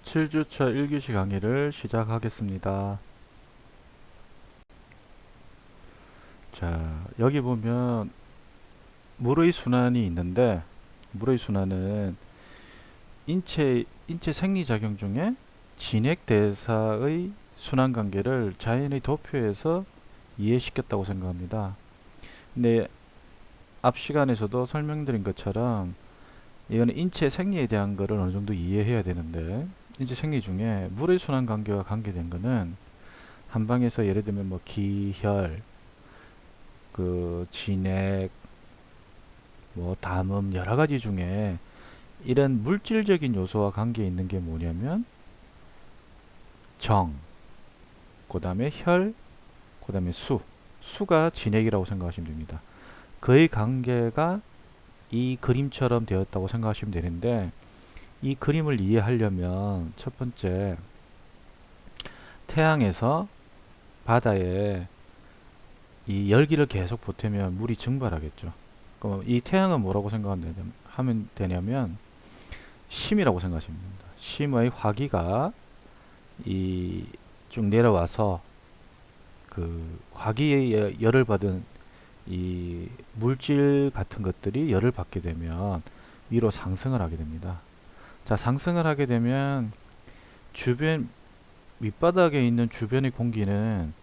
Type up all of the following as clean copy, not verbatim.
7주차 1교시 강의를 시작하겠습니다. 자, 여기 보면 물의 순환이 있는데, 물의 순환은 인체 생리작용 중에 진액대사의 순환 관계를 자연의 도표에서 이해시켰다고 생각합니다. 근데 앞 시간에서도 설명드린 것처럼 이거는 인체 생리에 대한 거를 어느 정도 이해해야 되는데, 인체 생리 중에 물의 순환 관계와 관계된 거는 한방에서 예를 들면 뭐 기혈, 진액, 뭐 담음 여러 가지 중에 이런 물질적인 요소와 관계 있는 게 뭐냐면 정, 그다음에 혈, 그다음에 수가 진액이라고 생각하시면 됩니다. 그의 관계가 이 그림처럼 되었다고 생각하시면 되는데, 이 그림을 이해하려면 첫 번째 태양에서 바다에 이 열기를 계속 보태면 물이 증발하겠죠. 그럼 이 태양은 뭐라고 생각하면 되냐면 심이라고 생각하시면 됩니다. 심의 화기가 이 쭉 내려와서 그 화기의 열을 받은 이 물질 같은 것들이 열을 받게 되면 위로 상승을 하게 됩니다. 자, 상승을 하게 되면 주변 밑바닥에 있는 주변의 공기는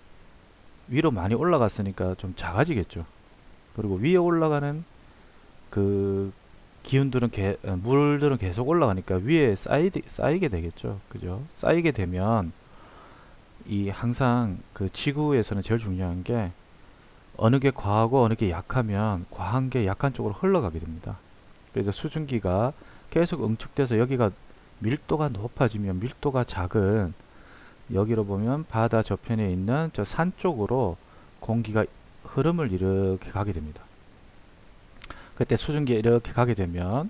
위로 많이 올라갔으니까 좀 작아지겠죠. 그리고 위에 올라가는 그 물들은 계속 올라가니까 위에 쌓이게 되겠죠. 그죠? 쌓이게 되면 이 항상 그 지구에서는 제일 중요한 게 어느 게 과하고 어느 게 약하면 과한 게 약한 쪽으로 흘러가게 됩니다. 그래서 수증기가 계속 응축돼서 여기가 밀도가 높아지면 밀도가 작은 여기로 보면 바다 저편에 있는 저 산 쪽으로 공기가 흐름을 이렇게 가게 됩니다. 그때 수증기가 이렇게 가게 되면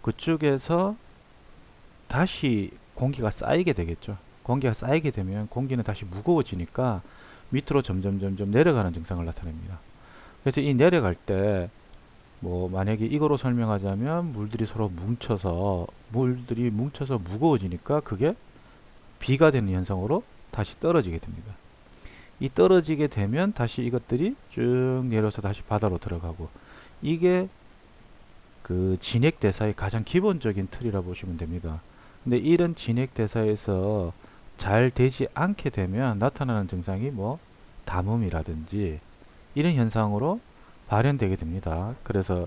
그쪽에서 다시 공기가 쌓이게 되겠죠. 공기가 쌓이게 되면 공기는 다시 무거워지니까 밑으로 점점 내려가는 증상을 나타냅니다. 그래서 이 내려갈 때 뭐 만약에 이거로 설명하자면 물들이 뭉쳐서 무거워지니까 그게 비가 되는 현상으로 다시 떨어지게 됩니다. 이 떨어지게 되면 다시 이것들이 쭉 내려서 다시 바다로 들어가고, 이게 그 진액대사의 가장 기본적인 틀이라 보시면 됩니다. 근데 이런 진액대사에서 잘 되지 않게 되면 나타나는 증상이 뭐 담음이라든지 이런 현상으로 발현되게 됩니다. 그래서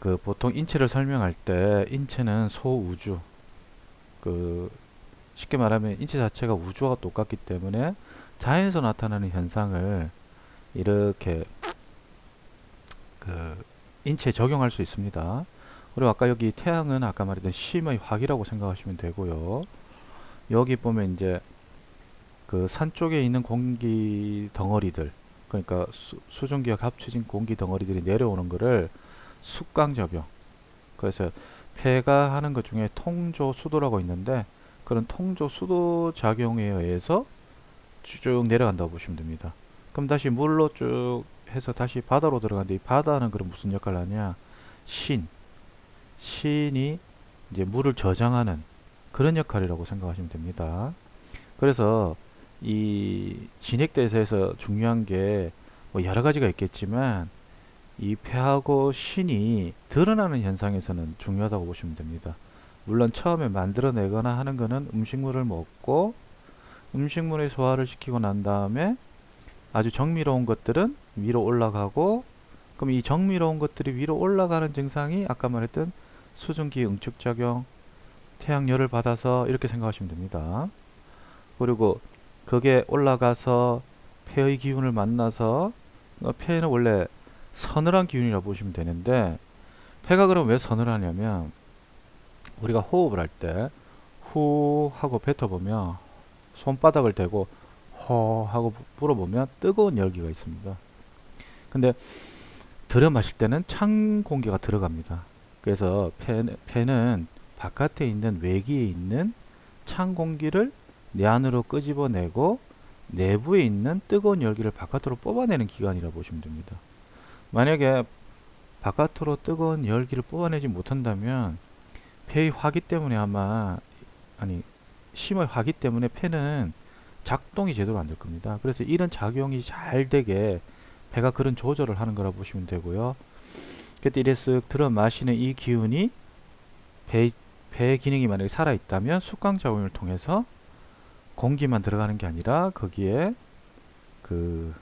그 보통 인체를 설명할 때 인체는 소우주, 그 쉽게 말하면 인체 자체가 우주와 똑같기 때문에 자연에서 나타나는 현상을 이렇게 그 인체에 적용할 수 있습니다. 그리고 아까 여기 태양은 아까 말했던 심의 화기라고 생각하시면 되고요. 여기 보면 이제 그 산 쪽에 있는 공기 덩어리들, 그러니까 수증기와 합쳐진 공기 덩어리들이 내려오는 거를 숙광작용, 그래서 폐가 하는 것 중에 통조수도라고 있는데 그런 통조수도 작용에 의해서 쭉 내려간다고 보시면 됩니다. 그럼 다시 물로 쭉 해서 다시 바다로 들어가는데, 이 바다는 그럼 무슨 역할을 하냐? 신이 이제 물을 저장하는 그런 역할이라고 생각하시면 됩니다. 그래서 이 진액대사에서 중요한 게 뭐 여러 가지가 있겠지만 이 폐하고 신이 드러나는 현상에서는 중요하다고 보시면 됩니다. 물론 처음에 만들어내거나 하는 거는 음식물을 먹고 음식물의 소화를 시키고 난 다음에 아주 정밀로운 것들은 위로 올라가고, 그럼 이 정밀로운 것들이 위로 올라가는 증상이 아까 말했던 수증기 응축작용, 태양열을 받아서 이렇게 생각하시면 됩니다. 그리고 그게 올라가서 폐의 기운을 만나서 폐는 원래 서늘한 기운이라고 보시면 되는데, 폐가 그럼 왜 서늘하냐면 우리가 호흡을 할 때 후 하고 뱉어보면 손바닥을 대고 허 하고 불어보면 뜨거운 열기가 있습니다. 근데 들여 마실 때는 찬 공기가 들어갑니다. 그래서 폐는 바깥에 있는 외기에 있는 찬 공기를 내 안으로 끄집어내고 내부에 있는 뜨거운 열기를 바깥으로 뽑아내는 기관이라 보시면 됩니다. 만약에 바깥으로 뜨거운 열기를 뽑아내지 못한다면 폐의 화기 때문에 심을 하기 때문에 폐는 작동이 제대로 안 될 겁니다. 그래서 이런 작용이 잘 되게 배가 그런 조절을 하는 거라 보시면 되고요. 그때 이래 쓱 들어 마시는 이 기운이 배 기능이 만약에 살아 있다면 숙광 작용을 통해서 공기만 들어가는 게 아니라 거기에 그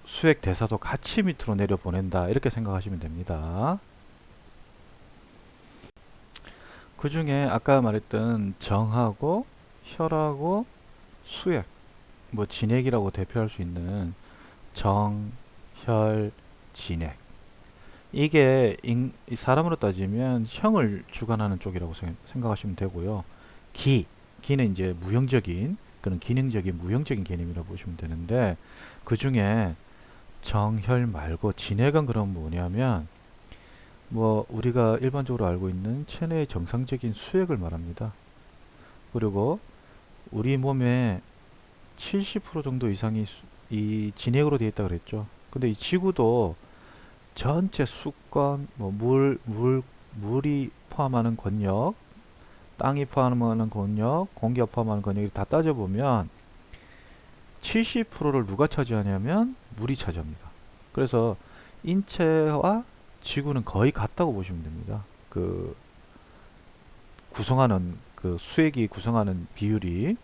수액 대사도 같이 밑으로 내려 보낸다, 이렇게 생각하시면 됩니다. 그 중에 아까 말했던 정하고 혈하고 수액, 뭐 진액이라고 대표할 수 있는 정, 혈, 진액, 이게 사람으로 따지면 형을 주관하는 쪽이라고 생각하시면 되고요. 기는 이제 무형적인 그런 기능적인 무형적인 개념이라고 보시면 되는데, 그 중에 정혈 말고 진액은 그럼 뭐냐면 뭐 우리가 일반적으로 알고 있는 체내의 정상적인 수액을 말합니다. 그리고 우리 몸에 70% 정도 이상이 이 진액으로 되어 있다 그랬죠. 근데 이 지구도 전체 수권, 뭐 물이 포함하는 권역, 땅이 포함하는 권역, 공기가 포함하는 권역을 다 따져보면 70%를 누가 차지하냐면 물이 차지합니다. 그래서 인체와 지구는 거의 같다고 보시면 됩니다. 그 구성하는 그 수액이 구성하는 비율이.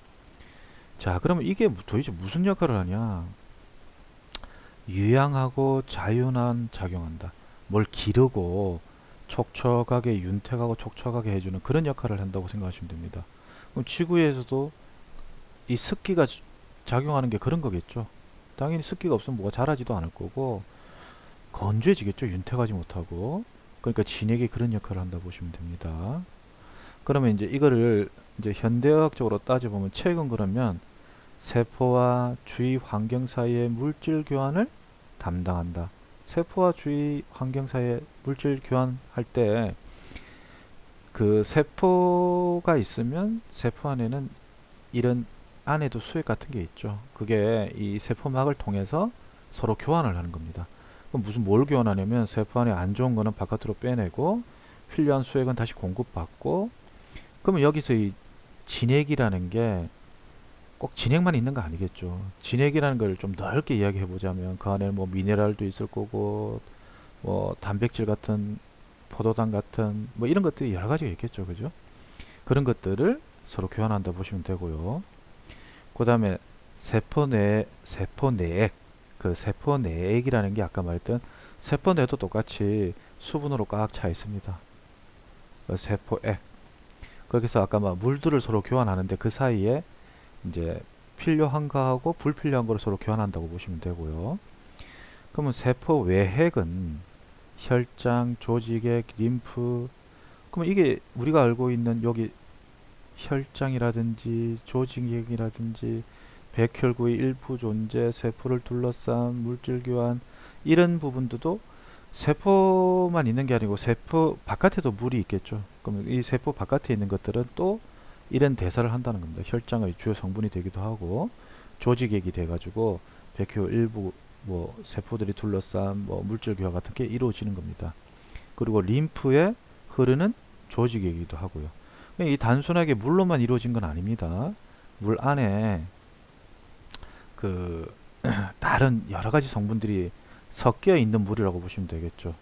자, 그러면 이게 도대체 무슨 역할을 하냐? 유양하고 자윤환 작용한다. 뭘 기르고 촉촉하게 윤택하고 촉촉하게 해주는 그런 역할을 한다고 생각하시면 됩니다. 그럼 지구에서도 이 습기가 작용하는 게 그런 거겠죠. 당연히 습기가 없으면 뭐가 자라지도 않을 거고 건조해지겠죠. 윤택하지 못하고. 그러니까 진액이 그런 역할을 한다 보시면 됩니다. 그러면 이제 이거를 이제 현대의학적으로 따져보면 최근 그러면 세포와 주위 환경 사이의 물질 교환을 담당한다. 세포와 주위 환경 사이의 물질 교환할 때 그 세포가 있으면 세포 안에는 이런 안에도 수액 같은 게 있죠. 그게 이 세포막을 통해서 서로 교환을 하는 겁니다. 그럼 무슨 뭘 교환하냐면 세포 안에 안 좋은 거는 바깥으로 빼내고 필요한 수액은 다시 공급받고. 그러면 여기서 이 진액이라는 게 꼭 진액만 있는 거 아니겠죠. 진액이라는 걸 좀 넓게 이야기해 보자면 그 안에 뭐 미네랄도 있을 거고 뭐 단백질 같은 포도당 같은 뭐 이런 것들이 여러 가지가 있겠죠. 그죠? 그런 것들을 서로 교환한다 보시면 되고요. 그 다음에 세포내액, 그 세포내액이라는 게 아까 말했던 세포내도 똑같이 수분으로 꽉 차 있습니다. 그 세포액. 거기서 아까 막 물들을 서로 교환하는데 그 사이에 이제 필요한 거하고 불필요한 거를 서로 교환한다고 보시면 되고요. 그러면 세포 외핵은 혈장, 조직액, 림프. 그러면 이게 우리가 알고 있는 여기 혈장이라든지 조직액이라든지 백혈구의 일부 존재, 세포를 둘러싼 물질 교환, 이런 부분들도 세포만 있는 게 아니고 세포 바깥에도 물이 있겠죠. 그럼 이 세포 바깥에 있는 것들은 또 이런 대사를 한다는 겁니다. 혈장의 주요 성분이 되기도 하고 조직액이 돼가지고 백혈 일부 뭐 세포들이 둘러싼 뭐 물질 교환 같은 게 이루어지는 겁니다. 그리고 림프에 흐르는 조직액이기도 하고요. 이 단순하게 물로만 이루어진 건 아닙니다. 물 안에 그 다른 여러 가지 성분들이 섞여 있는 물이라고 보시면 되겠죠.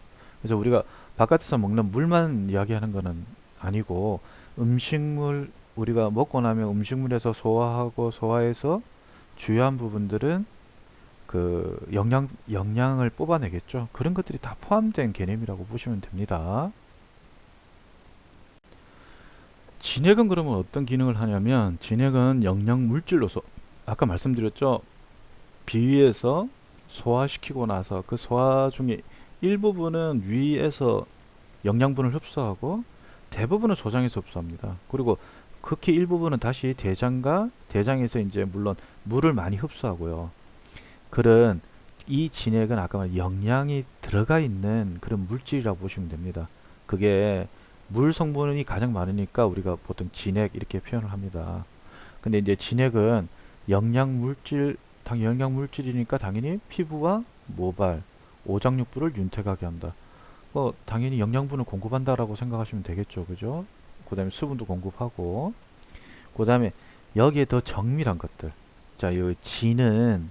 그래서 우리가 바깥에서 먹는 물만 이야기하는 것은 아니고 음식물, 우리가 먹고 나면 음식물에서 소화하고 소화해서 주요한 부분들은 그 영양을 뽑아내겠죠. 그런 것들이 다 포함된 개념이라고 보시면 됩니다. 진액은 그러면 어떤 기능을 하냐면 진액은 영양 물질로서 아까 말씀드렸죠. 비위에서 소화시키고 나서 그 소화 중에 일부분은 위에서 영양분을 흡수하고 대부분은 소장에서 흡수합니다. 그리고 극히 일부분은 다시 대장에서 이제 물론 물을 많이 흡수하고요. 그런 이 진액은 아까 말한 영양이 들어가 있는 그런 물질이라고 보시면 됩니다. 그게 물 성분이 가장 많으니까 우리가 보통 진액 이렇게 표현을 합니다. 근데 이제 진액은 영양 물질이니까 당연히 피부와 모발, 오장육부를 윤택하게 한다. 뭐 당연히 영양분을 공급한다라고 생각하시면 되겠죠, 그죠? 그 다음에 수분도 공급하고, 그 다음에 여기에 더 정밀한 것들. 자, 이 진은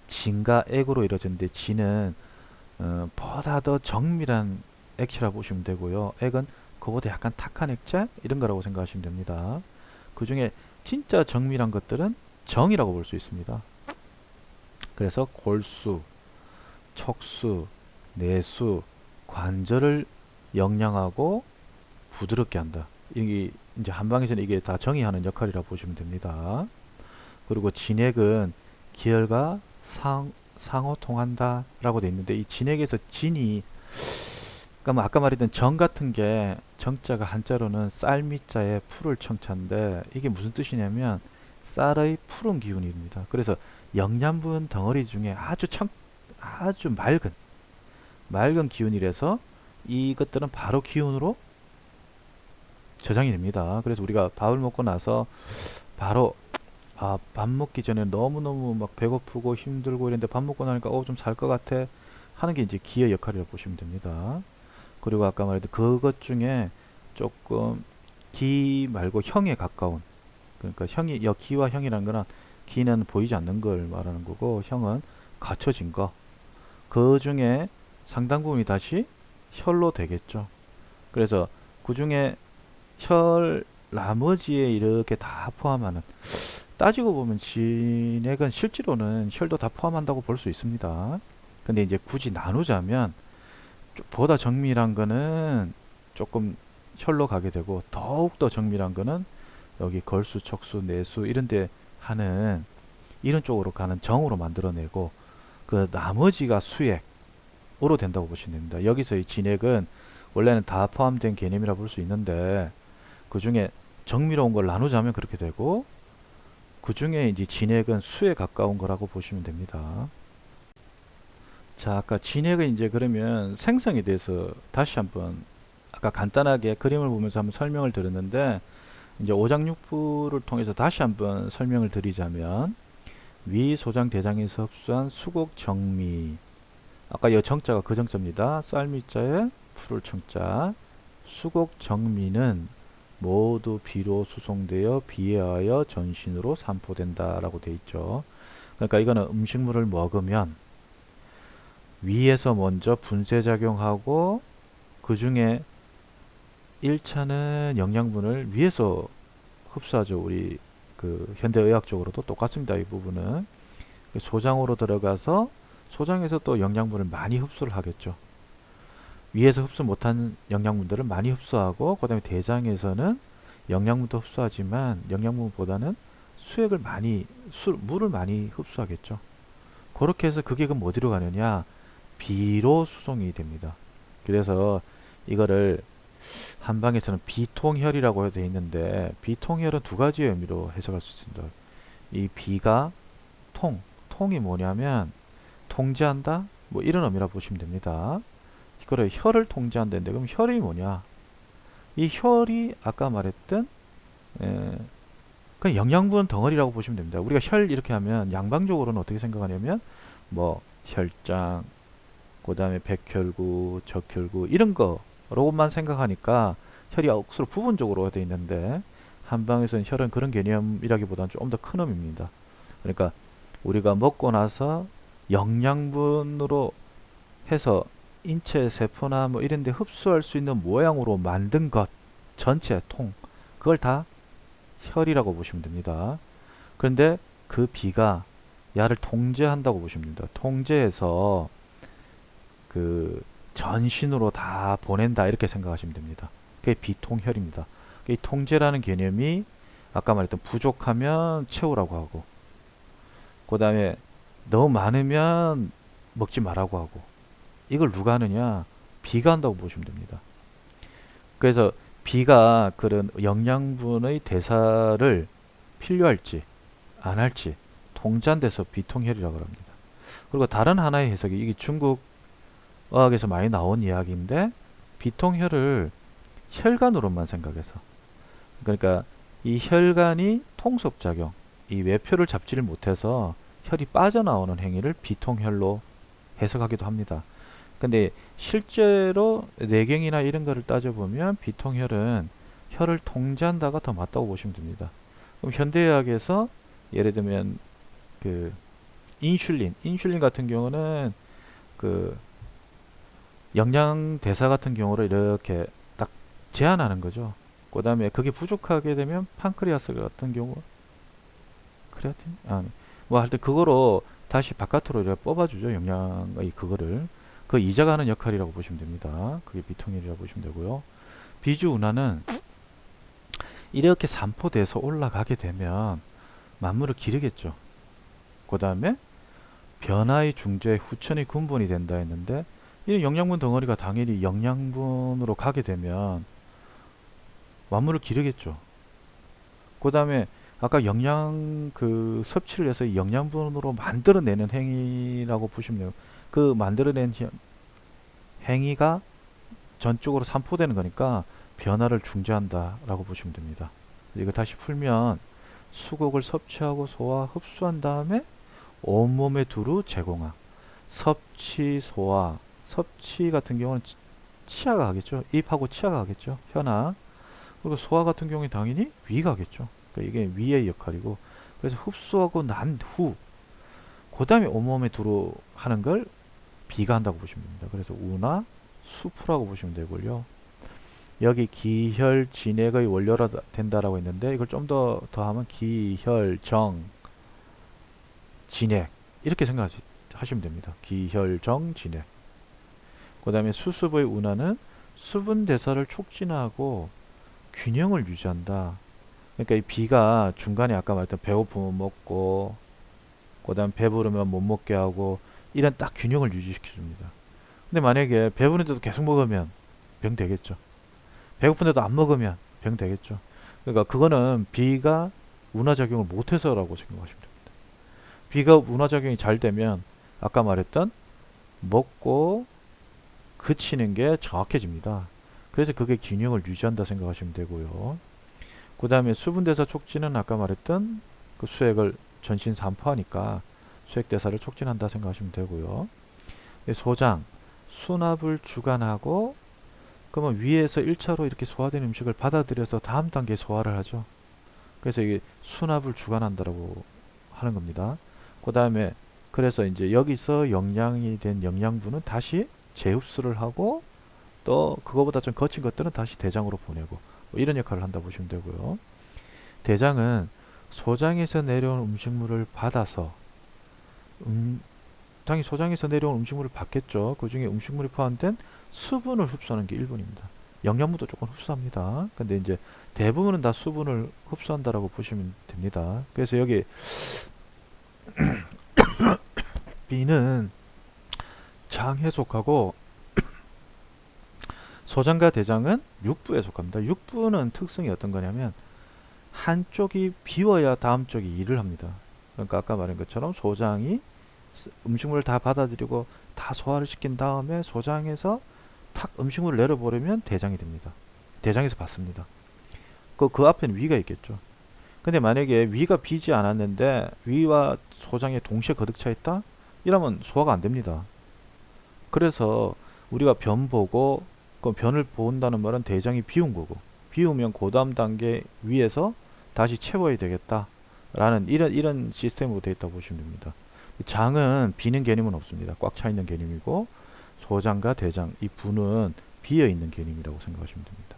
진과 액으로 이루어졌는데 진은 보다 더 정밀한 액체라고 보시면 되고요. 액은 그거보다 약간 탁한 액체 이런 거라고 생각하시면 됩니다. 그 중에 진짜 정밀한 것들은 정이라고 볼 수 있습니다. 그래서 골수, 척수, 내수, 관절을 영양하고 부드럽게 한다. 이게 이제 한방에서는 이게 다 정이 하는 역할이라고 보시면 됩니다. 그리고 진액은 기혈과 상호 통한다 라고 되어 있는데 이 진액에서 진이 그러니까 뭐 아까 말했던 정 같은 게 정자가 한자로는 쌀미자에 풀을 청자인데 이게 무슨 뜻이냐면 쌀의 푸른 기운입니다. 그래서 영양분 덩어리 중에 아주 맑은 기운이라서 이것들은 바로 기운으로 저장이 됩니다. 그래서 우리가 밥을 먹고 나서 바로 밥 먹기 전에 너무너무 막 배고프고 힘들고 이랬는데 밥 먹고 나니까 좀 살 것 같아 하는 게 이제 기의 역할이라고 보시면 됩니다. 그리고 아까 말했던 그것 중에 조금 기 말고 형에 가까운 그러니까 형이 기와 형이라는 거는 기는 보이지 않는 걸 말하는 거고 형은 갖춰진 거. 그 중에 상당 부분이 다시 혈로 되겠죠. 그래서 그 중에 혈 나머지에 이렇게 다 포함하는 따지고 보면 진액은 실제로는 혈도 다 포함한다고 볼 수 있습니다. 근데 이제 굳이 나누자면 보다 정밀한 거는 조금 혈로 가게 되고 더욱더 정밀한 거는 여기 걸수, 척수, 내수 이런데 하는 이런 쪽으로 가는 정으로 만들어내고 그 나머지가 수액으로 된다고 보시면 됩니다. 여기서 이 진액은 원래는 다 포함된 개념이라 볼 수 있는데 그 중에 정밀로운 걸 나누자면 그렇게 되고 그 중에 이제 진액은 수에 가까운 거라고 보시면 됩니다. 자, 아까 진액은 이제 그러면 생성에 대해서 다시 한번 아까 간단하게 그림을 보면서 한번 설명을 드렸는데 이제 오장육부를 통해서 다시 한번 설명을 드리자면 위 소장 대장에서 흡수한 수곡 정미 아까 이 정자가 그 정자입니다. 쌀미자에 풀을 청자 수곡 정미는 모두 비로 수송되어 비에 의하여 전신으로 산포된다 라고 되어 있죠. 그러니까 이거는 음식물을 먹으면 위에서 먼저 분쇄작용하고 그 중에 1차는 영양분을 위에서 흡수하죠. 우리 그 현대의학적으로도 똑같습니다. 이 부분은 소장으로 들어가서 소장에서 또 영양분을 많이 흡수를 하겠죠. 위에서 흡수 못한 영양분들을 많이 흡수하고 그 다음에 대장에서는 영양분도 흡수하지만 영양분보다는 수액을 많이 물을 많이 흡수하겠죠. 그렇게 해서 그게 그럼 어디로 가느냐 비로 수송이 됩니다. 그래서 이거를 한방에서는 비통혈이라고 되어 있는데 비통혈은 두 가지의 의미로 해석할 수 있습니다. 이 비가 통이 뭐냐면 통제한다 뭐 이런 의미라 보시면 됩니다. 이거를 혈을 통제한다는데 그럼 혈이 뭐냐 이 혈이 아까 말했던 그냥 영양분 덩어리라고 보시면 됩니다. 우리가 혈 이렇게 하면 양방적으로는 어떻게 생각하냐면 뭐 혈장 그 다음에 백혈구 적혈구 이런 거로만 생각하니까 혈이 억수로 부분적으로 되어 있는데 한방에서는 혈은 그런 개념이라기보다는 좀 더 큰 의미입니다. 그러니까 우리가 먹고 나서 영양분으로 해서 인체 세포나 뭐 이런 데 흡수할 수 있는 모양으로 만든 것 전체 그걸 다 혈이라고 보시면 됩니다. 그런데 그 비가 야를 통제한다고 보시면 됩니다. 통제해서 그 전신으로 다 보낸다 이렇게 생각하시면 됩니다. 그게 비통혈입니다. 이 통제라는 개념이 아까 말했던 부족하면 채우라고 하고 그 다음에 너무 많으면 먹지 말라고 하고 이걸 누가 하느냐 비가 한다고 보시면 됩니다. 그래서 비가 그런 영양분의 대사를 필요할지 안 할지 통제한 데서 비통혈이라고 합니다. 그리고 다른 하나의 해석이 이게 중국 어학에서 많이 나온 이야기인데 비통혈을 혈관으로만 생각해서 그러니까 이 혈관이 통섭작용 이 외표를 잡지를 못해서 혈이 빠져나오는 행위를 비통혈로 해석하기도 합니다. 근데 실제로 뇌경이나 이런 거를 따져보면 비통혈은 혈을 통제한다가 더 맞다고 보시면 됩니다. 그럼 현대의학에서 예를 들면 그 인슐린 같은 경우는 그 영양 대사 같은 경우를 이렇게 딱 제한하는 거죠. 그 다음에 그게 부족하게 되면 판크리아스 같은 경우 크레아틴? 아니 뭐 하여튼 그거로 다시 바깥으로 이렇게 뽑아주죠. 영양의 그거를 그 이자가 하는 역할이라고 보시면 됩니다. 그게 비통일이라고 보시면 되고요. 비주운하는 이렇게 산포돼서 올라가게 되면 만물을 기르겠죠. 그 다음에 변화의 중재 후천의 군분이 된다 했는데 이 영양분 덩어리가 당연히 영양분으로 가게 되면 만물을 기르겠죠. 그 다음에 아까 영양 그 섭취를 해서 영양분으로 만들어내는 행위라고 보시면 돼요. 그 만들어낸 행위가 전적으로 산포되는 거니까 변화를 중재한다라고 보시면 됩니다. 이거 다시 풀면 수곡을 섭취하고 소화, 흡수한 다음에 온몸에 두루 제공함. 섭취, 소화, 섭취 같은 경우는 치아가 하겠죠. 입하고 치아가 하겠죠. 혀나. 그리고 소화 같은 경우에 당연히 위가 하겠죠. 그러니까 이게 위의 역할이고, 그래서 흡수하고 난 후, 그 다음에 온몸에 두루 하는 걸 비가 한다고 보시면 됩니다. 그래서 우나 수프라고 보시면 되고요. 여기 기혈 진액의 원료라 된다라고 했는데 이걸 좀 더 더하면 기혈정 진액 이렇게 생각하시면 됩니다. 기혈정 진액. 그 다음에 수습의 운하는 수분 대사를 촉진하고 균형을 유지한다. 그러니까 이 비가 중간에 아까 말했던 배고프면 먹고 그 다음 배부르면 못 먹게 하고 이런 딱 균형을 유지시켜줍니다. 근데 만약에 배부른데도 계속 먹으면 병 되겠죠. 배고픈데도 안 먹으면 병 되겠죠. 그러니까 그거는 비가 운하작용을 못해서라고 생각하시면 됩니다. 비가 운하작용이 잘 되면 아까 말했던 먹고 그치는 게 정확해집니다. 그래서 그게 균형을 유지한다 생각하시면 되고요. 그 다음에 수분대사 촉진은 아까 말했던 그 수액을 전신 산포하니까 수액대사를 촉진한다 생각하시면 되고요. 소장, 수납을 주관하고 그러면 위에서 1차로 이렇게 소화된 음식을 받아들여서 다음 단계 소화를 하죠. 그래서 이게 수납을 주관한다라고 하는 겁니다. 그 다음에 그래서 이제 여기서 영양이 된 영양분은 다시 재흡수를 하고 또 그거보다 좀 거친 것들은 다시 대장으로 보내고 뭐 이런 역할을 한다 보시면 되고요. 대장은 소장에서 내려온 음식물을 받아서 당연히 소장에서 내려온 음식물을 받겠죠. 그 중에 음식물이 포함된 수분을 흡수하는 게 1번입니다. 영양분도 조금 흡수합니다. 근데 이제 대부분은 다 수분을 흡수한다라고 보시면 됩니다. 그래서 여기 B는 장에 속하고 소장과 대장은 육부에 속합니다. 육부는 특성이 어떤 거냐면 한쪽이 비워야 다음 쪽이 일을 합니다. 그러니까 아까 말한 것처럼 소장이 음식물을 다 받아들이고 다 소화를 시킨 다음에 소장에서 탁 음식물을 내려버리면 대장이 됩니다. 대장에서 받습니다. 그 앞에는 위가 있겠죠. 근데 만약에 위가 비지 않았는데 위와 소장에 동시에 거듭 차 있다? 이러면 소화가 안 됩니다. 그래서 우리가 변 보고 그 변을 본다는 말은 대장이 비운 거고 비우면 그 다음 단계 위에서 다시 채워야 되겠다 라는 이런 시스템으로 되어 있다고 보시면 됩니다. 장은 비는 개념은 없습니다. 꽉 차 있는 개념이고 소장과 대장 이 부는 비어 있는 개념이라고 생각하시면 됩니다.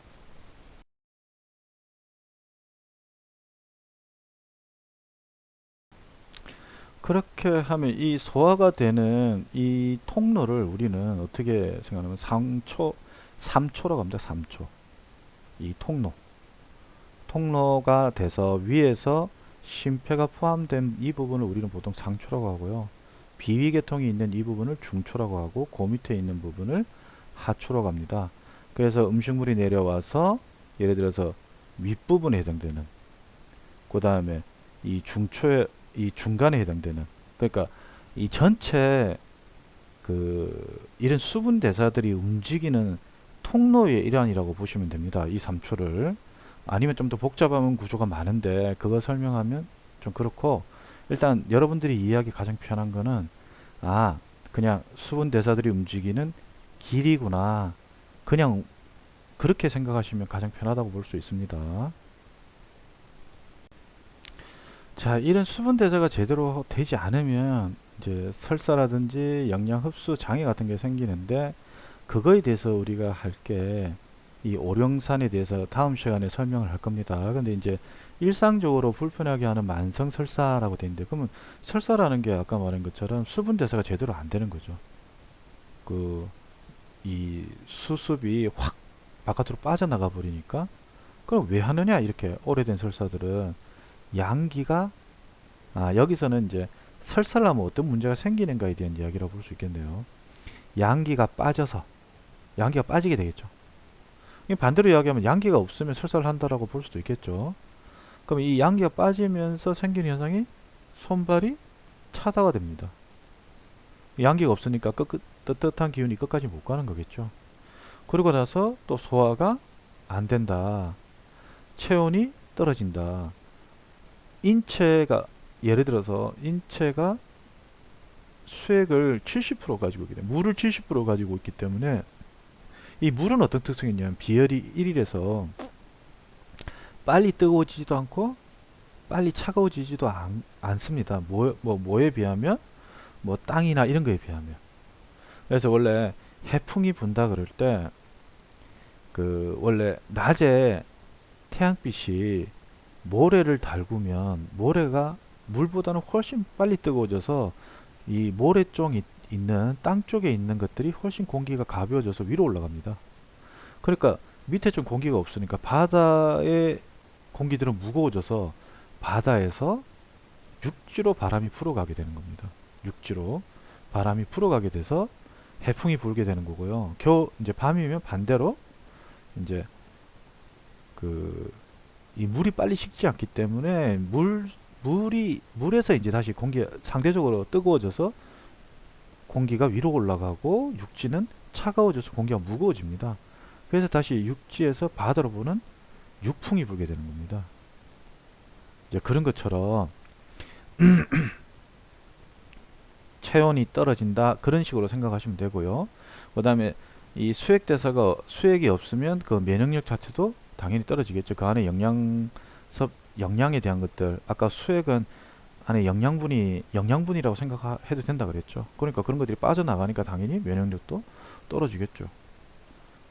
그렇게 하면 이 소화가 되는 이 통로를 우리는 어떻게 생각하냐면 3초라고 합니다. 3초. 이 통로가 돼서 위에서 심폐가 포함된 이 부분을 우리는 보통 상초라고 하고요. 비위계통이 있는 이 부분을 중초라고 하고 그 밑에 있는 부분을 하초라고 합니다. 그래서 음식물이 내려와서 예를 들어서 윗부분에 해당되는 그 다음에 이 중간에 해당되는 그러니까 이 전체 이런 수분 대사들이 움직이는 통로의 일환이라고 보시면 됩니다. 이 3초를 아니면 좀 더 복잡한 구조가 많은데 그거 설명하면 좀 그렇고 일단 여러분들이 이해하기 가장 편한 거는 그냥 수분 대사들이 움직이는 길이구나 그냥 그렇게 생각하시면 가장 편하다고 볼 수 있습니다. 자, 이런 수분 대사가 제대로 되지 않으면 이제 설사라든지 영양 흡수 장애 같은 게 생기는데, 그거에 대해서 우리가 할 게 이 오령산에 대해서 다음 시간에 설명을 할 겁니다. 근데 이제 일상적으로 불편하게 하는 만성 설사라고 돼 있는데, 그러면 설사라는 게 아까 말한 것처럼 수분 대사가 제대로 안 되는 거죠. 그 이 수습이 확 바깥으로 빠져나가 버리니까. 그럼 왜 하느냐, 이렇게 오래된 설사들은 양기가, 여기서는 이제 설사를 하면 어떤 문제가 생기는가에 대한 이야기라고 볼 수 있겠네요. 양기가 빠져서, 양기가 빠지게 되겠죠. 반대로 이야기하면 양기가 없으면 설사를 한다라고 볼 수도 있겠죠. 그럼 이 양기가 빠지면서 생기는 현상이 손발이 차다가 됩니다. 양기가 없으니까 뜨뜻한 기운이 끝까지 못 가는 거겠죠. 그러고 나서 또 소화가 안 된다. 체온이 떨어진다. 인체가, 예를 들어서 인체가 수액을 70% 가지고 있기 때문에, 물을 70% 가지고 있기 때문에, 이 물은 어떤 특성이 있냐면 비열이 1이라서 빨리 뜨거워지지도 않고 빨리 차가워지지도 않습니다. 뭐에 비하면, 뭐 땅이나 이런 거에 비하면. 그래서 원래 해풍이 분다 그럴 때, 원래 낮에 태양빛이 모래를 달구면 모래가 물보다는 훨씬 빨리 뜨거워져서 이 모래 쪽이 있는, 땅 쪽에 있는 것들이 훨씬 공기가 가벼워져서 위로 올라갑니다. 그러니까 밑에 좀 공기가 없으니까 바다의 공기들은 무거워져서 바다에서 육지로 바람이 불어가게 되는 겁니다. 육지로 바람이 불어가게 돼서 해풍이 불게 되는 거고요. 이제 밤이면 반대로 이제 이 물이 빨리 식지 않기 때문에 물에서 이제 다시 공기 상대적으로 뜨거워져서 공기가 위로 올라가고, 육지는 차가워져서 공기가 무거워집니다. 그래서 다시 육지에서 바다로 보는 육풍이 불게 되는 겁니다. 이제 그런 것처럼 체온이 떨어진다, 그런 식으로 생각하시면 되고요. 그 다음에 이 수액이 없으면 그 면역력 자체도 당연히 떨어지겠죠. 그 안에 영양에 대한 것들, 아까 수액은 안에 영양분이라고 생각해도 된다 그랬죠. 그러니까 그런 것들이 빠져나가니까 당연히 면역력도 떨어지겠죠.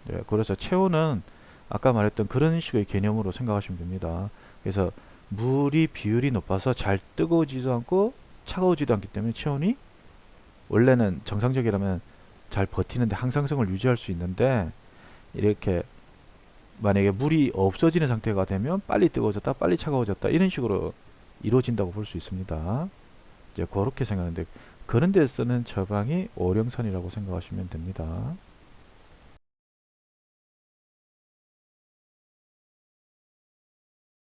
네, 그래서 체온은 아까 말했던 그런 식의 개념으로 생각하시면 됩니다. 그래서 물이 비율이 높아서 잘 뜨거워지지도 않고 차가워지지도 않기 때문에 체온이 원래는 정상적이라면 잘 버티는데 항상성을 유지할 수 있는데, 이렇게 만약에 물이 없어지는 상태가 되면 빨리 뜨거워졌다, 빨리 차가워졌다, 이런 식으로 이루어진다고 볼 수 있습니다. 이제 그렇게 생각하는데, 그런 데 쓰는 처방이 오령산이라고 생각하시면 됩니다.